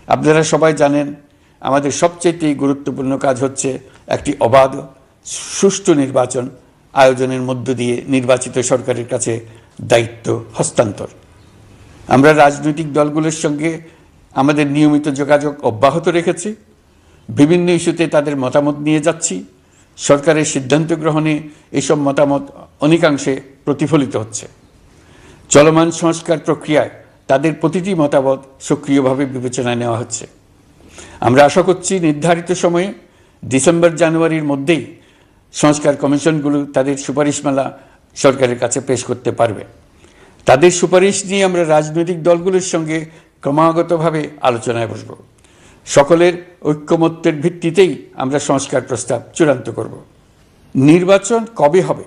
আপনারা সবাই জানেন আমাদের সবচেয়ে গুরুত্বপূর্ণ কাজ হচ্ছে একটি অবাধ সুষ্ঠু নির্বাচন আয়োজনের মধ্য দিয়ে নির্বাচিত সরকারের কাছে দায়িত্ব হস্তান্তর। আমরা রাজনৈতিক দলগুলোর সঙ্গে আমাদের নিয়মিত যোগাযোগ অব্যাহত রেখেছি, বিভিন্ন ইস্যুতে তাদের মতামত নিয়ে যাচ্ছি। সরকারের সিদ্ধান্ত গ্রহণে এসব মতামত অনেকাংশে প্রতিফলিত হচ্ছে। চলমান সংস্কার প্রক্রিয়ায় তাদের প্রতিটি মতামত সক্রিয়ভাবে বিবেচনায় নেওয়া হচ্ছে। আমরা আশা করছি নির্ধারিত সময়ে ডিসেম্বর-জানুয়ারির মধ্যেই সংস্কার কমিশনগুলো তাদের সুপারিশমালা সরকারের কাছে পেশ করতে পারবে। তাদের সুপারিশ নিয়ে আমরা রাজনৈতিক দলগুলোর সঙ্গে ক্রমাগতভাবে আলোচনায় বসব। সকলের ঐক্যমত্যের ভিত্তিতেই আমরা সংস্কার প্রস্তাব চূড়ান্ত করব। নির্বাচন কবে হবে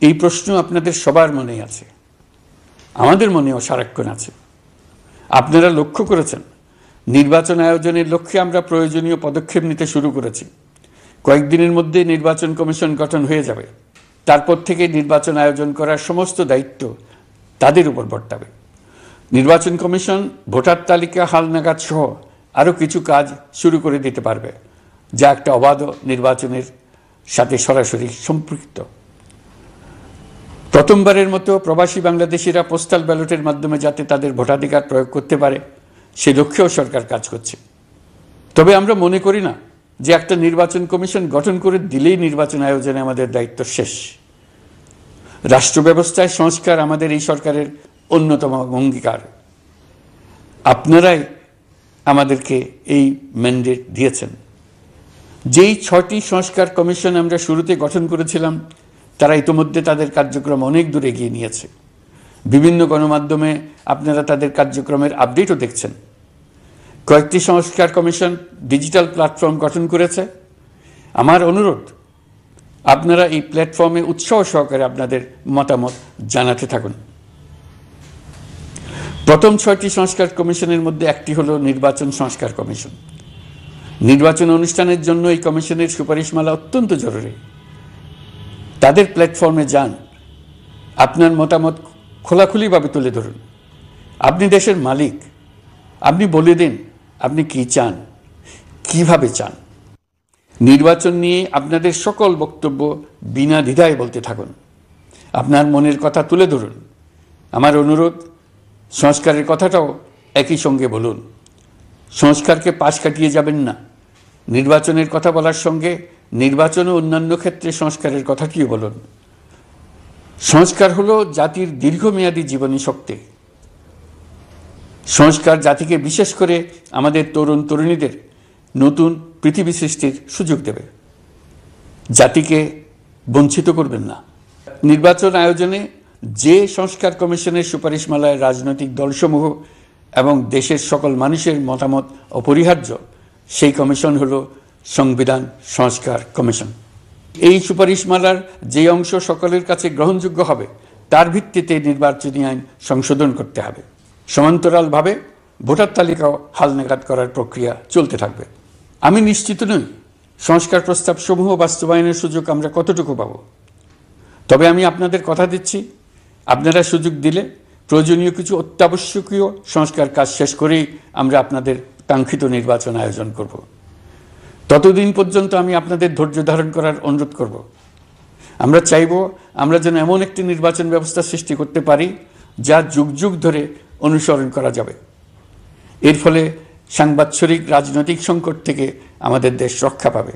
এই প্রশ্ন আপনাদের সবার মনেই আছে, আমাদের মনেও সারাক্ষণ আছে। আপনারা লক্ষ্য করেছেন নির্বাচন আয়োজনের লক্ষ্যে আমরা প্রয়োজনীয় পদক্ষেপ নিতে শুরু করেছি। কয়েকদিনের মধ্যে নির্বাচন কমিশন গঠন হয়ে যাবে। তারপর থেকে নির্বাচন আয়োজন করার সমস্ত দায়িত্ব তাদের উপর বর্তাবে। নির্বাচন কমিশন ভোটার তালিকা হালনাগাদ সহ আরও কিছু কাজ শুরু করে দিতে পারবে, যা একটা অবাধ নির্বাচনের সাথে সরাসরি সম্পৃক্ত। প্রথমবারের মতো প্রবাসী বাংলাদেশিরা পোস্টাল ব্যালটের মাধ্যমে যাতে তাদের ভোটাধিকার প্রয়োগ করতে পারে সে লক্ষ্যেও সরকার কাজ করছে। তবে আমরা মনে করি না যে একটা নির্বাচন কমিশন গঠন করে দিলেই নির্বাচন আয়োজনে আমাদের দায়িত্ব শেষ। রাষ্ট্র ব্যবস্থায় সংস্কার আমাদের এই সরকারের অন্যতম অঙ্গীকার। আপনারাই আমাদেরকে এই ম্যান্ডেট দিয়েছেন। যেই 6টি সংস্কার কমিশন আমরা শুরুতে গঠন করেছিলাম তারা ইতিমধ্যে তাদের কার্যক্রম অনেক দূর এগিয়ে নিয়েছে। বিভিন্ন গণমাধ্যমে আপনারা তাদের কার্যক্রমের আপডেটও দেখছেন। কয়েকটি সংস্কার কমিশন ডিজিটাল প্ল্যাটফর্ম গঠন করেছে। আমার অনুরোধ আপনারা এই প্ল্যাটফর্মে উৎসাহ সহকারে আপনাদের মতামত জানাতে থাকুন। প্রথম 6টি সংস্কার কমিশনের মধ্যে একটি হলো নির্বাচন সংস্কার কমিশন। নির্বাচন অনুষ্ঠানের জন্য এই কমিশনের সুপারিশমালা অত্যন্ত জরুরি। তাদের প্ল্যাটফর্মে যান, আপনার মতামত খোলাখুলিভাবে তুলে ধরুন। আপনি দেশের মালিক, আপনি বলে দিন আপনি কি চান, কিভাবে চান। নির্বাচন নিয়ে আপনাদের সকল বক্তব্য বিনা দ্বিধায় বলতে থাকুন, আপনার মনের কথা তুলে ধরুন। আমার অনুরোধ সংস্কারের কথাটাও একই সঙ্গে বলুন। সংস্কারকে পাশ কাটিয়ে যাবেন না। নির্বাচনের কথা বলার সঙ্গে নির্বাচন ও অন্যান্য ক্ষেত্রে সংস্কারের কথাটিও বলুন। সংস্কার হলো জাতির দীর্ঘমেয়াদী জীবনী শক্তি। সংস্কার জাতিকে বিশেষ করে আমাদের তরুণ তরুণীদের নতুন পৃথিবী সৃষ্টির সুযোগ দেবে, জাতিকে বঞ্চিত করবেন না। নির্বাচন আয়োজনে যে সংস্কার কমিশনের সুপারিশমালায় রাজনৈতিক দলসমূহ এবং দেশের সকল মানুষের মতামত অপরিহার্য, সেই কমিশন হলো সংবিধান সংস্কার কমিশন। এই সুপারিশমালার যে অংশ সকলের কাছে গ্রহণযোগ্য হবে তার ভিত্তিতে নির্বাচনী আইন সংশোধন করতে হবে। সমান্তরালভাবে ভোটার তালিকাও হালনাগাদ করার প্রক্রিয়া চলতে থাকবে। আমি নিশ্চিত নই সংস্কার প্রস্তাবসমূহ বাস্তবায়নের সুযোগ আমরা কতটুকু পাব। তবে আমি আপনাদের কথা দিচ্ছি, আপনারা সুযোগ দিলে প্রয়োজনীয় কিছু অত্যাবশ্যকীয় সংস্কার কাজ শেষ করেই আমরা আপনাদের কাঙ্ক্ষিত নির্বাচন আয়োজন করব। ততদিন পর্যন্ত আমি আপনাদের ধৈর্য ধারণ করার অনুরোধ করব। আমরা চাইব আমরা যেন এমন একটি নির্বাচন ব্যবস্থা সৃষ্টি করতে পারি যা যুগ যুগ ধরে অনুসরণ করা যাবে। এর ফলে সাংবৎসরিক রাজনৈতিক সংকট থেকে আমাদের দেশ রক্ষা পাবে।